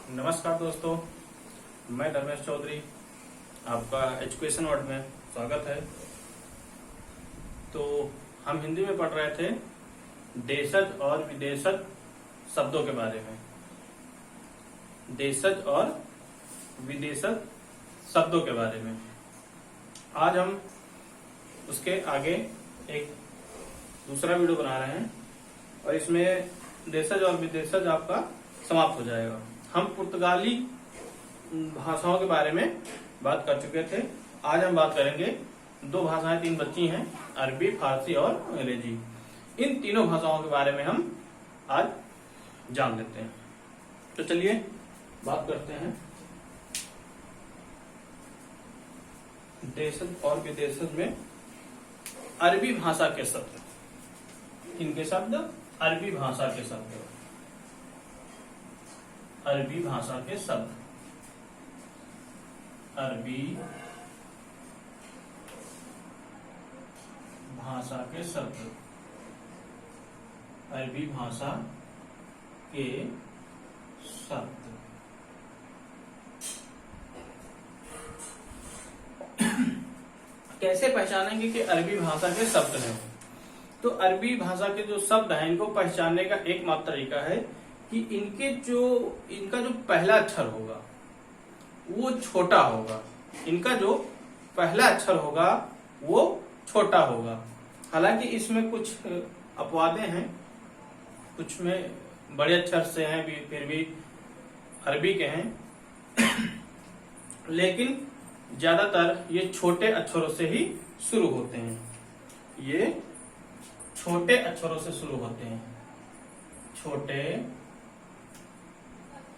नमस्कार दोस्तों, मैं धर्मेश चौधरी, आपका एजुकेशन वर्ड में स्वागत है। तो हम हिंदी में पढ़ रहे थे देशज और विदेशज शब्दों के बारे में। देशज और विदेशज शब्दों के बारे में आज हम उसके आगे एक दूसरा वीडियो बना रहे हैं और इसमें देशज और विदेशज आपका समाप्त हो जाएगा। हम पुर्तगाली भाषाओं के बारे में बात कर चुके थे। आज हम बात करेंगे दो भाषाएं, तीन बची हैं, अरबी, फारसी और अंग्रेजी। इन तीनों भाषाओं के बारे में हम आज जान लेते हैं। तो चलिए बात करते हैं देशज और विदेशज में अरबी भाषा के शब्द। इनके शब्द अरबी भाषा के शब्द, अरबी भाषा के शब्द, अरबी भाषा के शब्द, अरबी भाषा के शब्द। कैसे पहचानेंगे कि अरबी भाषा के शब्द हैं? तो अरबी भाषा के जो शब्द हैं, इनको पहचानने का एकमात्र तरीका है कि इनका जो पहला अक्षर होगा वो छोटा होगा। इनका जो पहला अक्षर होगा वो छोटा होगा। हालांकि इसमें कुछ अपवादें हैं, कुछ में बड़े अक्षर से हैं, फिर भी अरबी के हैं, लेकिन ज्यादातर ये छोटे अक्षरों से ही शुरू होते हैं। ये छोटे अक्षरों से शुरू होते हैं, छोटे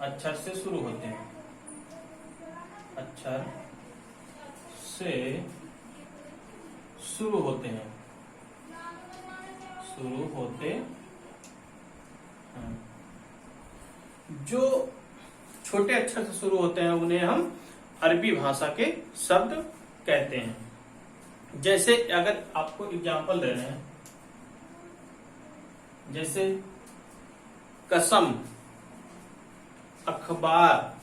अक्षर से शुरू होते हैं, अक्षर से शुरू होते हैं, शुरू होते हैं। जो छोटे अक्षर से शुरू होते हैं उन्हें हम अरबी भाषा के शब्द कहते हैं। जैसे अगर आपको एग्जाम्पल दे रहे हैं, जैसे कसम, अखबार।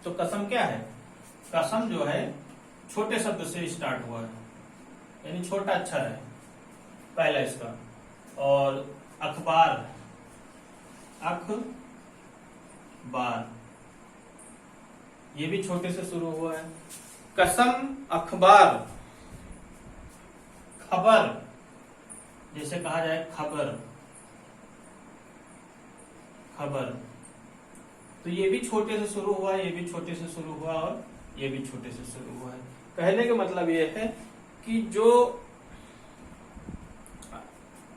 तो कसम क्या है? कसम जो है छोटे शब्द से स्टार्ट हुआ है, यानी छोटा अक्षर है पहला इसका। और अखबार, अखबार, ये भी छोटे से शुरू हुआ है। कसम, अखबार, खबर, जैसे कहा जाए खबर, खबर। तो ये भी छोटे से शुरू हुआ है, ये भी छोटे से शुरू हुआ और ये भी छोटे से शुरू हुआ है। कहने का मतलब ये है कि जो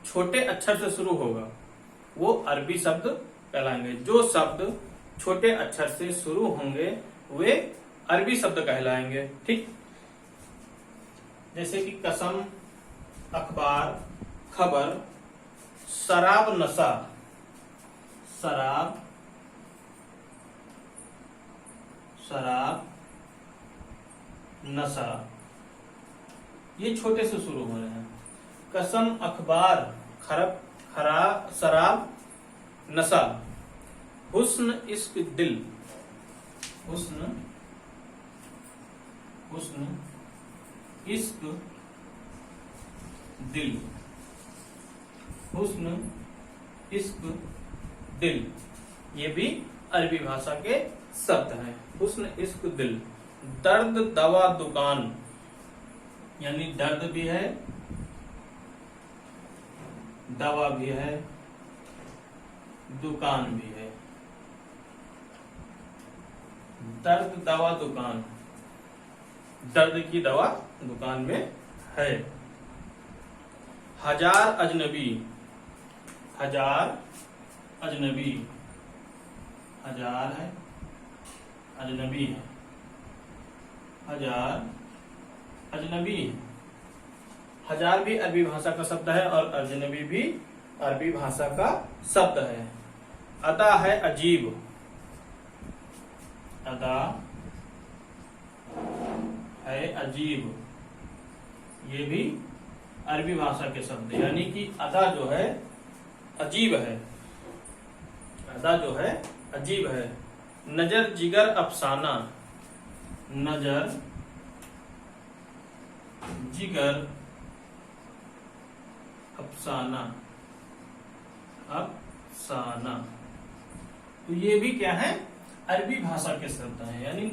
छोटे अक्षर से शुरू होगा वो अरबी शब्द कहलाएंगे। जो शब्द छोटे अक्षर से शुरू होंगे वे अरबी शब्द कहलाएंगे। ठीक, जैसे कि कसम, अखबार, खबर, शराब, नशा, शराब, शराब, नशा, ये छोटे से शुरू हो रहे हैं। कसम, अखबार, शराब, नशा। हुस्न, इश्क, दिल, हुस्न, इश्क, दिल, हुस्न, इश्क, दिल, ये भी अरबी भाषा के शब्द हैं। हुस्न, इश्क, दिल। दर्द, दवा, दुकान, यानी दर्द भी है, दवा भी है, दुकान भी है। दर्द, दवा, दुकान, दर्द की दवा दुकान में है। हजार, अजनबी, हजार, अजनबी, हजार है, अजनबी है, हजार, अजनबी है। हजार भी अरबी भाषा का शब्द है और अजनबी भी अरबी भाषा का शब्द है। अदा है, अजीब, अदा है, अजीब, ये भी अरबी भाषा के शब्द, यानी कि अदा जो है अजीब है, अदा जो है अजीब है। नजर जिगर अफसाना, नजर जिगर अफसाना, अफसाना। तो ये भी क्या है, अरबी भाषा के शब्द हैं, यानी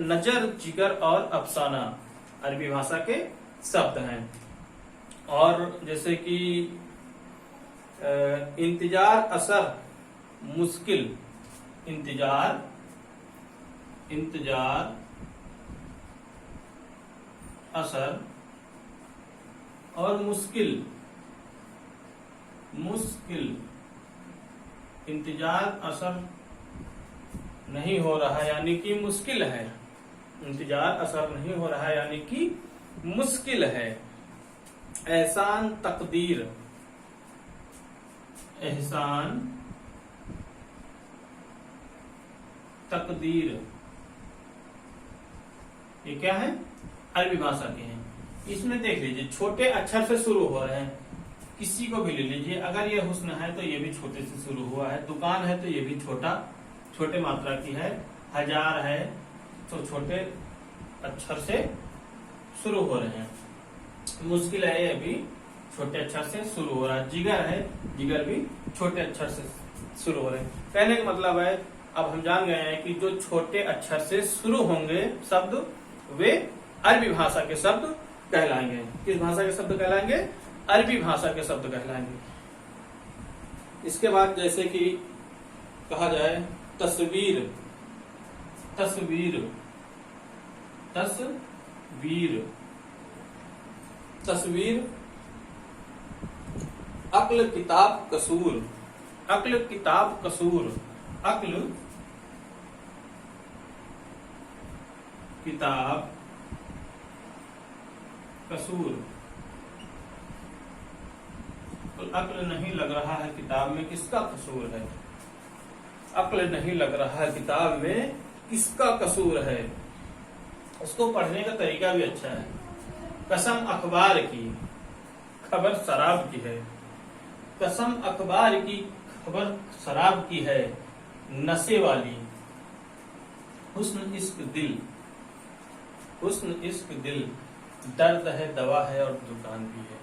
नजर जिगर और अफसाना अरबी भाषा के शब्द हैं। और जैसे कि इंतजार असर मुश्किल, इंतजार असर और मुश्किल, इंतजार असर नहीं हो रहा यानी कि मुश्किल है, इंतजार असर नहीं हो रहा यानी कि मुश्किल है। एहसान तकदीर, एहसान तकदीर, ये क्या है, अरबी भाषा के हैं। इसमें देख लीजिए छोटे अक्षर से शुरू हो रहे हैं, किसी को भी ले लीजिए, अगर ये हुस्न है तो ये भी छोटे से शुरू हुआ है, दुकान है तो ये भी छोटे मात्रा की है, हजार है तो छोटे अक्षर से शुरू हो रहे हैं, मुश्किल है ये भी छोटे अक्षर से शुरू हो रहा है, जिगर है, जिगर भी छोटे अक्षर से शुरू हो रहे हैं। कहने का मतलब है अब हम जान गए हैं कि जो छोटे अक्षर से शुरू होंगे शब्द वे अरबी भाषा के शब्द कहलाएंगे। किस भाषा के शब्द कहलाएंगे, अरबी भाषा के शब्द कहलाएंगे। इसके बाद जैसे कि कहा जाए तस्वीर, तस्वीर, तस्वीर, तस्वीर, अक्ल किताब कसूर, अक्ल किताब कसूर, अक्ल किताब कसूर। तो अक्ल नहीं लग रहा है किताब में, किसका कसूर है, अक्ल नहीं लग रहा है किताब में किसका कसूर है। उसको पढ़ने का तरीका भी अच्छा है। कसम अखबार की, खबर शराब की है, कसम अखबार की खबर शराब की है, नशे वाली। हुस्न इश्क दिल, हुस्न इश्क दिल, दर्द है दवा है और दुकान भी है,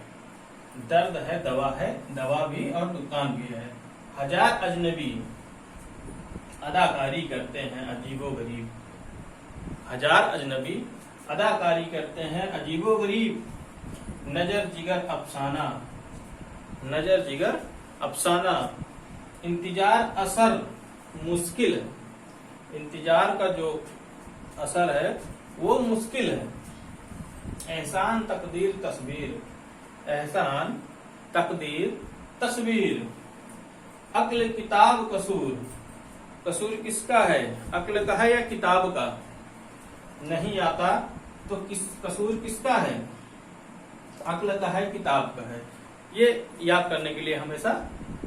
दर्द है दवा भी और दुकान भी है। हजार अजनबी अदाकारी करते हैं अजीबो गरीब, हजार अजनबी अदाकारी करते हैं अजीबो गरीब। नजर जिगर अफसाना, नजर जिगर अफसाना। इंतजार असर मुश्किल, इंतजार का जो असर है वो मुश्किल है। एहसान तकदीर तस्वीर, एहसान तकदीर तस्वीर। अक्ल किताब कसूर, कसूर किसका है, अक्ल का है या किताब का, नहीं आता तो कसूर किसका है, अक्ल का है किताब का है। ये याद करने के लिए हमेशा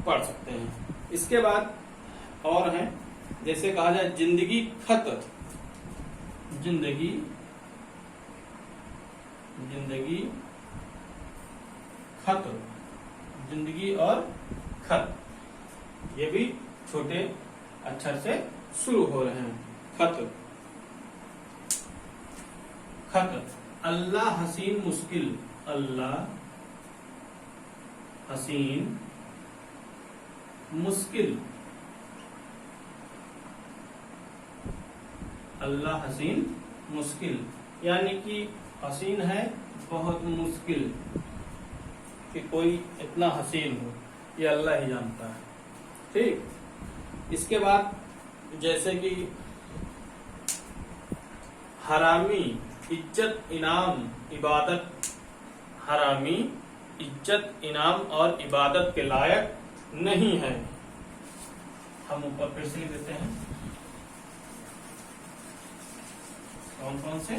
पढ़ सकते हैं। इसके बाद और है जैसे कहा जाए जिंदगी खत, जिंदगी, जिंदगी खत, जिंदगी और खत, ये भी छोटे अक्षर से शुरू हो रहे हैं। खत, खत। अल्लाह हसीन मुश्किल, अल्लाह हसीन मुश्किल, अल्लाह हसीन मुश्किल, यानी कि हसीन है बहुत मुश्किल कि कोई इतना हसीन हो, ये अल्लाह ही जानता है। ठीक। इसके बाद जैसे कि हरामी इज्जत इनाम इबादत, हरामी इज्जत इनाम और इबादत के लायक नहीं है। हम ऊपर फिर से लिख देते हैं कौन कौन से,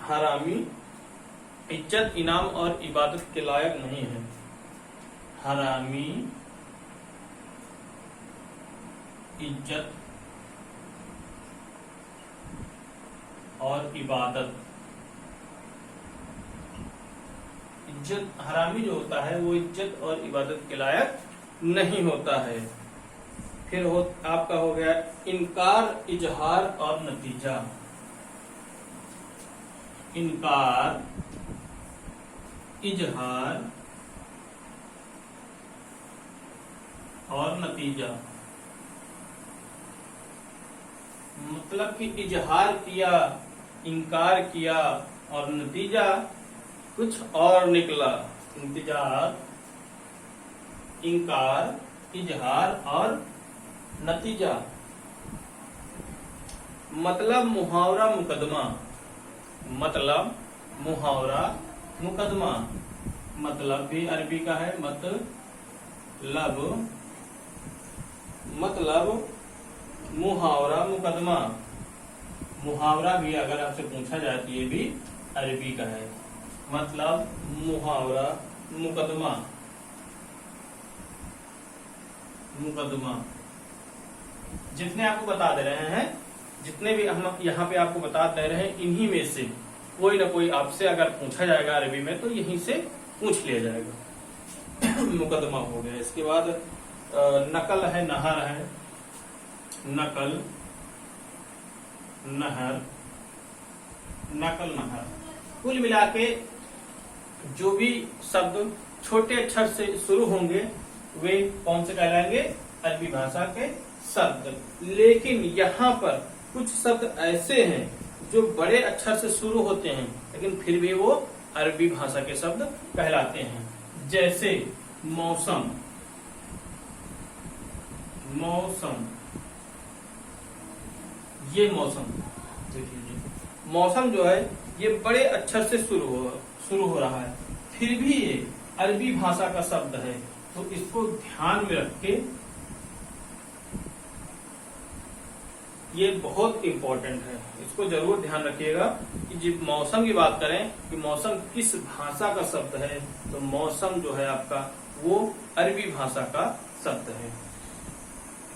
हरामी इज्जत इनाम और इबादत के लायक नहीं है। हरामी इज्जत और इबादत, इज्जत, हरामी जो होता है वो इज्जत और इबादत के लायक नहीं होता है। फिर आपका हो गया इनकार, इजहार और नतीजा। इनकार, इजहार और नतीजा। मतलब कि इजहार किया, इनकार किया और नतीजा कुछ और निकला। इंतजार, इनकार, इजहार और नतीजा। मतलब मुहावरा मुकदमा। मतलब मुहावरा मुकदमा। मतलब भी अरबी का है मतलब मुहावरा मुकदमा। मुहावरा भी अगर आपसे पूछा जाए तो ये भी अरबी का है। मतलब मुहावरा मुकदमा। मुकदमा जितने आपको बता दे रहे हैं, जितने भी हम यहाँ पे आपको बता दे रहे हैं, इन्हीं में से कोई ना कोई आपसे अगर पूछा जाएगा अरबी में तो यहीं से पूछ लिया जाएगा। मुकदमा हो गया। इसके बाद नकल है, नहर है। नकल, नहर, नकल, नहर। कुल मिला के जो भी शब्द छोटे अक्षर से शुरू होंगे वे कौन से कहलाएंगे? अरबी भाषा के शब्द। लेकिन यहाँ पर कुछ शब्द ऐसे हैं जो बड़े अक्षर से शुरू होते हैं लेकिन फिर भी वो अरबी भाषा के शब्द कहलाते हैं। जैसे मौसम। मौसम, ये मौसम देखिए, मौसम जो है ये बड़े अक्षर से शुरू हो रहा है, फिर भी ये अरबी भाषा का शब्द है। तो इसको ध्यान में रख के, ये बहुत इंपॉर्टेंट है, इसको जरूर ध्यान रखिएगा कि जब मौसम की बात करें कि मौसम किस भाषा का शब्द है, तो मौसम जो है आपका वो अरबी भाषा का शब्द है।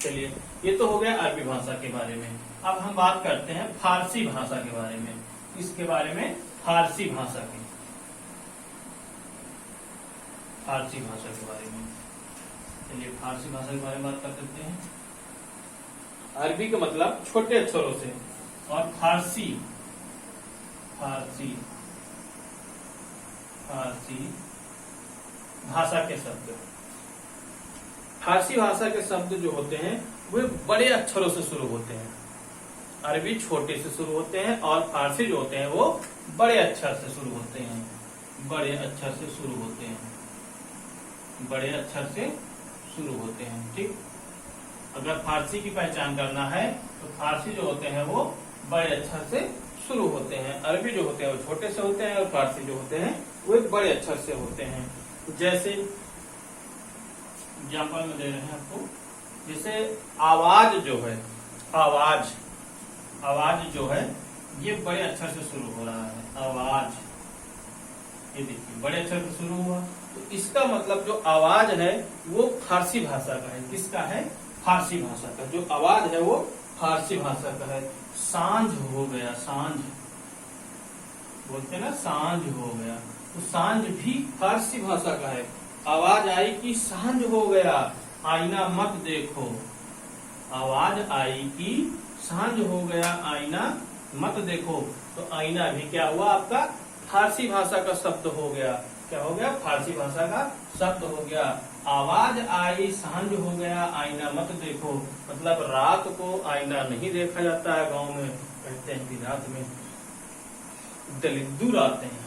चलिए, ये तो हो गया अरबी भाषा के बारे में। अब हम बात करते हैं फारसी भाषा के बारे में। इसके बारे में फारसी भाषा की, फारसी भाषा के बारे में। चलिए, फारसी भाषा के बारे में बात कर सकते हैं। अरबी का मतलब छोटे अक्षरों से, और फारसी, फारसी, फारसी भाषा के शब्द। फारसी भाषा के शब्द जो होते हैं वे बड़े अक्षरों से शुरू होते हैं। अरबी छोटे से शुरू होते हैं और फारसी जो होते हैं वो बड़े अक्षर से शुरू होते हैं। बड़े अक्षर से शुरू होते हैं, बड़े अक्षर से शुरू होते हैं। ठीक, अगर फारसी की पहचान करना है तो फारसी जो होते हैं वो बड़े अक्षर से शुरू होते हैं, अरबी जो होते हैं वो छोटे से होते हैं, और फारसी जो होते हैं वो बड़े अक्षर से होते हैं। जैसे एग्जाम्पल में दे रहे हैं आपको, जैसे आवाज जो है, आवाज, आवाज जो है ये बड़े अक्षर से शुरू हो रहा है। आवाज, ये देखिए बड़े अक्षर से शुरू हुआ, तो इसका मतलब जो आवाज है वो फारसी भाषा का है। किसका है? फारसी भाषा का। जो आवाज है वो फारसी भाषा का है। सांझ हो गया, सांझ बोलते हैं ना, सांझ हो गया, तो सांझ भी फारसी भाषा का है। आवाज आई कि सांझ हो गया, आईना मत देखो। आवाज आई कि सांझ हो गया, आईना मत देखो, तो आईना भी क्या हुआ? आपका फारसी भाषा का शब्द हो गया। क्या हो गया? फारसी भाषा का शब्द हो गया। आवाज आई, सांझ हो गया, आईना मत देखो, मतलब रात को आईना नहीं देखा जाता है। गांव में कहते हैं कि रात में दलिद्दू आते हैं,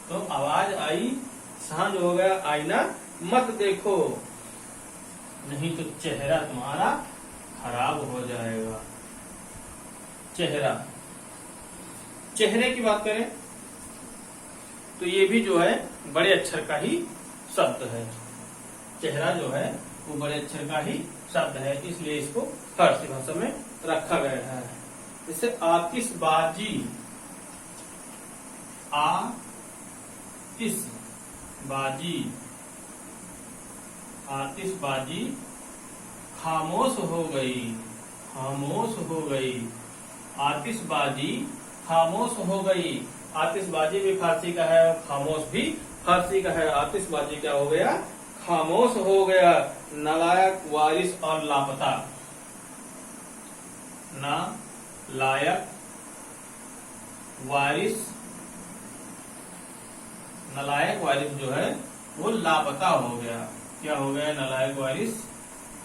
तो आवाज आई, सांझ हो गया, आईना मत देखो, नहीं तो चेहरा तुम्हारा खराब हो जाएगा। चेहरा, चेहरे की बात करें तो ये भी जो है बड़े अक्षर का ही शब्द है। चेहरा जो है वो बड़े अक्षर का ही शब्द है, इसलिए इसको फारसी भाषा में रखा गया है। जैसे आतिशबाजी, आतिशबाजी, आतिशबाजी खामोश हो गई, खामोश हो गई, आतिशबाजी खामोश हो गई। आतिशबाजी भी फारसी का है और खामोश भी फारसी का है आतिशबाजी क्या हो गया, खामोश हो गया। नालायक, वारिस और लापता, नालायक, वारिस, नालायक वारिस जो है वो लापता हो गया। क्या हो गया, नालायक वारिस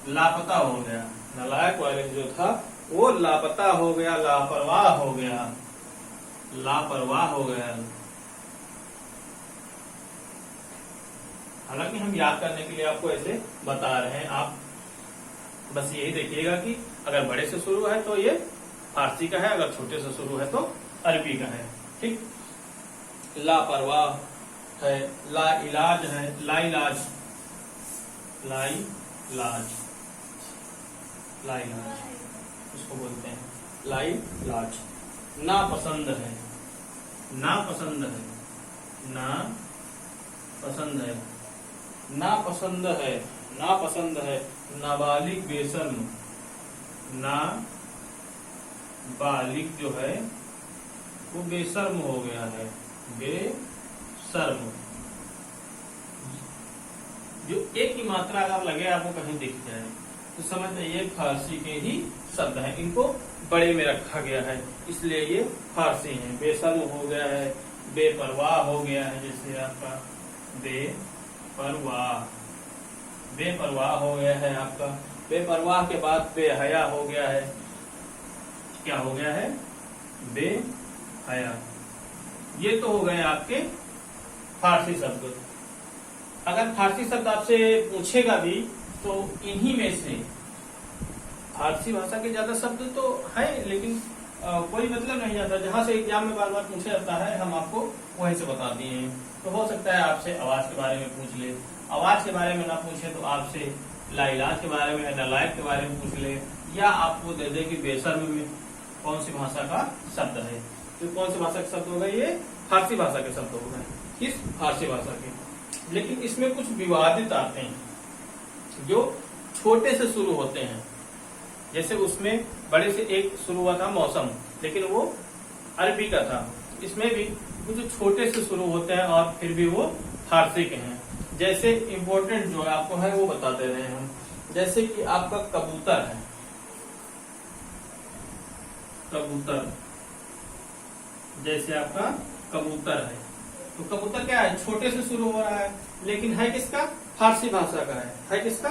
लापता हो गया। नालायक वारिस जो था वो लापता हो गया, लापरवाह हो गया, लापरवाह हो गया। हालांकि हम याद करने के लिए आपको ऐसे बता रहे हैं, आप बस यही देखिएगा कि अगर बड़े से शुरू है तो ये फारसी का है, अगर छोटे से शुरू है तो अरबी का है। ठीक, लापरवाह है, ला इलाज है, लाइलाज, लाइलाज, लाइलाज उसको बोलते हैं, लाइलाज। नापसंद है, नापसंद है, नापसंद है, नापसंद है, नापसंद है। नाबालिग, बेशर्म, नाबालिग जो है वो बेशर्म हो गया है, बेशर्म। जो एक ही मात्रा अगर लगे आपको कहीं दिख जाए तो समझ लीजिए फारसी के ही शब्द हैं, इनको बड़े में रखा गया है इसलिए ये फारसी हैं। बेशर्म हो गया है, बेपरवाह हो गया है, जैसे आपका बेपरवाह, बेपरवाह हो गया है आपका। बेपरवाह के बाद बेहया हो गया है, क्या हो गया है, बेहया। ये तो हो गए आपके फारसी शब्द। अगर फारसी शब्द आपसे पूछेगा भी तो इन्हीं में से फारसी भाषा के ज्यादा शब्द तो है, लेकिन कोई मतलब नहीं आता। जहां से एग्जाम में बार बार पूछा जाता है हम आपको वहीं से बता दिए हैं। तो हो सकता है आपसे आवाज के बारे में पूछ ले, आवाज के बारे में ना पूछे तो आपसे लाइलाज के बारे में, नालायक के बारे में पूछ ले, या आपको दे दे कि बेशर्म में कौन सी भाषा का शब्द है। तो कौन सी भाषा के शब्द हो गए, ये फारसी भाषा के शब्द हो गए, किस फारसी भाषा के। लेकिन इसमें कुछ विवादित आते हैं जो छोटे से शुरू होते हैं, जैसे उसमें बड़े से एक शुरू हुआ था मौसम, लेकिन वो अरबी का था। इसमें भी कुछ छोटे से शुरू होते हैं और फिर भी वो फारसी के हैं। जैसे इम्पोर्टेंट जो आपको है वो बता दे रहे हैं हम, जैसे कि आपका कबूतर है, कबूतर, जैसे आपका कबूतर है, तो कबूतर क्या है, छोटे से शुरू हो रहा है, लेकिन है किसका, फारसी भाषा का है किसका,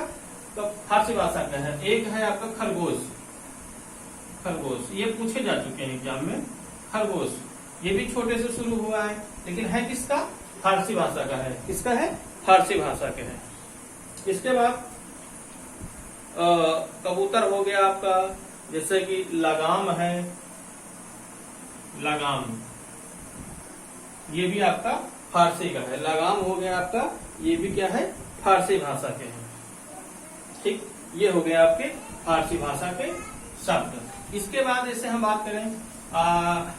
तो फारसी भाषा का है। एक है आपका खरगोश, खरगोश ये पूछे जा चुके हैं एग्जाम में, खरगोश ये भी छोटे से शुरू हुआ है, लेकिन है किसका, फारसी भाषा का है। किसका है, फारसी भाषा के है। इसके बाद कबूतर हो गया आपका, जैसे कि लगाम है, लगाम ये भी आपका फारसी का है। लगाम हो गया आपका, ये भी क्या है, फारसी भाषा के हैं। ठीक, ये हो गया आपके फारसी भाषा के शब्द। इसके बाद जैसे हम बात करें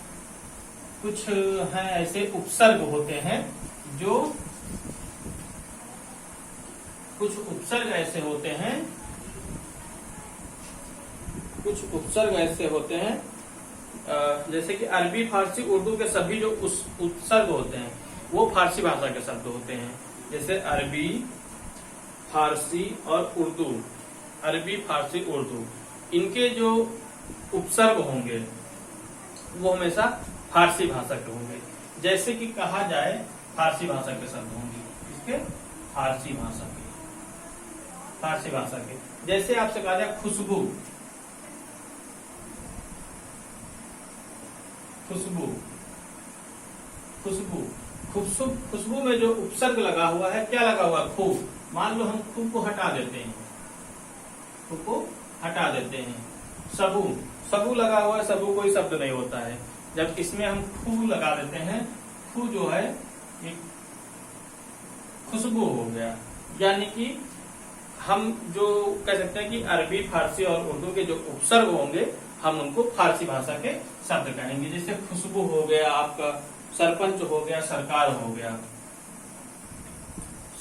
कुछ हैं ऐसे उपसर्ग होते हैं, जो कुछ उपसर्ग ऐसे होते हैं, कुछ उपसर्ग ऐसे होते हैं जैसे कि अरबी, फारसी, उर्दू के सभी जो उपसर्ग होते हैं वो फारसी भाषा के शब्द होते हैं। जैसे अरबी, फारसी और उर्दू, अरबी, फारसी, उर्दू, इनके जो उपसर्ग होंगे वो हमेशा फारसी भाषा के होंगे। जैसे कि कहा जाए फारसी भाषा के शब्द होंगे, इसके फारसी भाषा के, फारसी भाषा के। जैसे आपसे कहा जाए खुशबू, खुशबू, खुशबू, खुशबू में जो उपसर्ग लगा हुआ है, क्या लगा हुआ है, खूब। मान लो हम खूब को हटा देते हैं, खूब को हटा देते हैं। सबू, सबू लगा हुआ है, सबू कोई शब्द नहीं होता है। जब इसमें हम खू लगा देते हैं, खू जो है एक खुशबू हो गया। यानी कि हम जो कह सकते हैं कि अरबी, फारसी और उर्दू के जो उपसर्ग होंगे हम उनको फारसी भाषा के शब्द कहेंगे। जैसे खुशबू हो गया आपका, सरपंच हो गया, सरकार हो गया,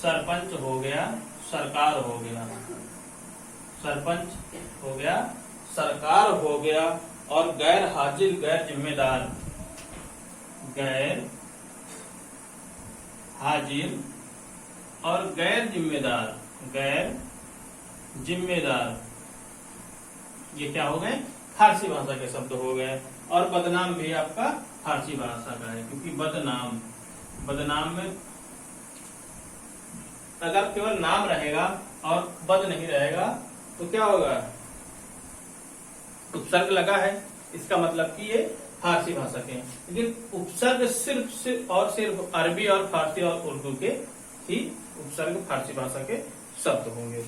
सरपंच हो गया, सरकार हो गया, सरपंच हो गया, सरकार हो गया। और गैर हाजिर, गैर जिम्मेदार, गैर हाजिर और गैर जिम्मेदार, गैर जिम्मेदार, ये क्या हो गए? फारसी भाषा के शब्द हो गए। और बदनाम भी आपका फारसी भाषा का है, क्योंकि बदनाम, बदनाम में अगर केवल नाम रहेगा और बद नहीं रहेगा तो क्या होगा? उपसर्ग लगा है, इसका मतलब कि ये फारसी भाषा के हैं। लेकिन उपसर्ग सिर्फ और सिर्फ अरबी और फारसी और उर्दू के ही उपसर्ग फारसी भाषा के शब्द होंगे।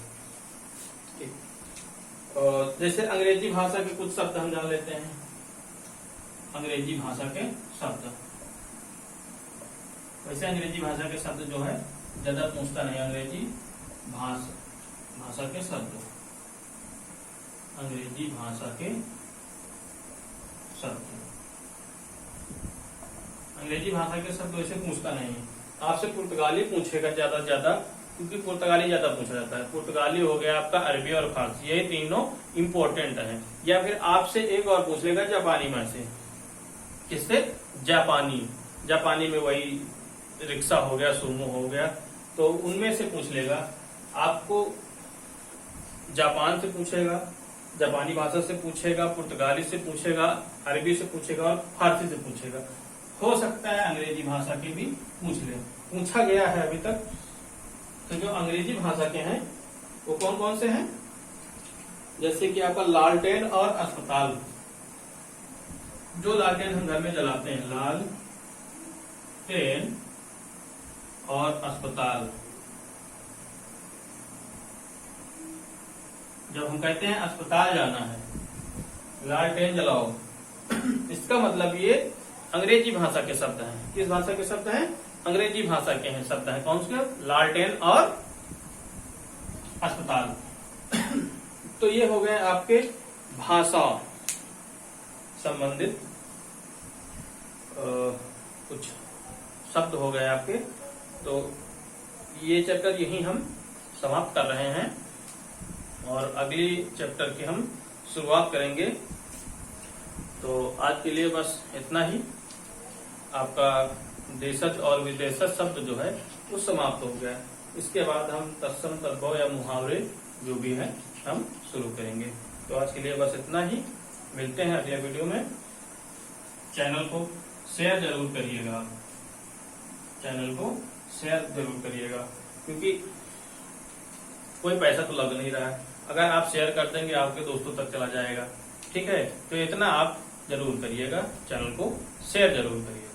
और जैसे अंग्रेजी भाषा के कुछ शब्द हम जान लेते हैं। अंग्रेजी भाषा के शब्द, वैसे अंग्रेजी भाषा के शब्द जो है ज्यादा पूछता नहीं। अंग्रेजी भाषा के शब्द, अंग्रेजी भाषा के शब्द, अंग्रेजी भाषा के शब्द वैसे पूछता नहीं है। आपसे पुर्तगाली पूछेगा ज्यादा से ज्यादा, क्योंकि पुर्तगाली ज्यादा पूछा जाता है। पुर्तगाली हो गया आपका, अरबी और फारसी, ये तीनों इंपॉर्टेंट है। या फिर आपसे एक और पूछ लेगा जापानी में से। किससे? जापानी। जापानी में वही रिक्शा हो गया, सुमो हो गया, तो उनमें से पूछ लेगा। आपको जापान से पूछेगा, जापानी भाषा से पूछेगा, पुर्तगाली से पूछेगा, अरबी से पूछेगा और फारसी से पूछेगा। हो सकता है अंग्रेजी भाषा के भी पूछ ले। पूछा गया है अभी तक। तो जो अंग्रेजी भाषा के हैं वो कौन कौन से हैं? जैसे कि आपका लालटेन और अस्पताल। जो लालटेन हम घर में जलाते हैं, लालटेन और अस्पताल। जब हम कहते हैं अस्पताल जाना है, लालटेन जलाओ, इसका मतलब ये अंग्रेजी भाषा के शब्द हैं। किस भाषा के शब्द हैं? अंग्रेजी भाषा के हैं शब्द हैं। कौन से? लालटेन और अस्पताल। तो ये हो गए आपके भाषा संबंधित कुछ शब्द हो गए आपके। तो ये चैप्टर यही हम समाप्त कर रहे हैं और अगली चैप्टर की हम शुरुआत करेंगे। तो आज के लिए बस इतना ही। आपका देशज और विदेशज शब्द जो है वो समाप्त हो गया। इसके बाद हम तत्सम तद्भव या मुहावरे जो भी है हम शुरू करेंगे। तो आज के लिए बस इतना ही। मिलते हैं अगले वीडियो में। चैनल को शेयर जरूर करिएगा, चैनल को शेयर जरूर करिएगा, क्योंकि कोई पैसा तो लग नहीं रहा है। अगर आप शेयर कर देंगे आपके दोस्तों तक चला जाएगा। ठीक है, तो इतना आप जरूर करिएगा, चैनल को शेयर जरूर करिएगा।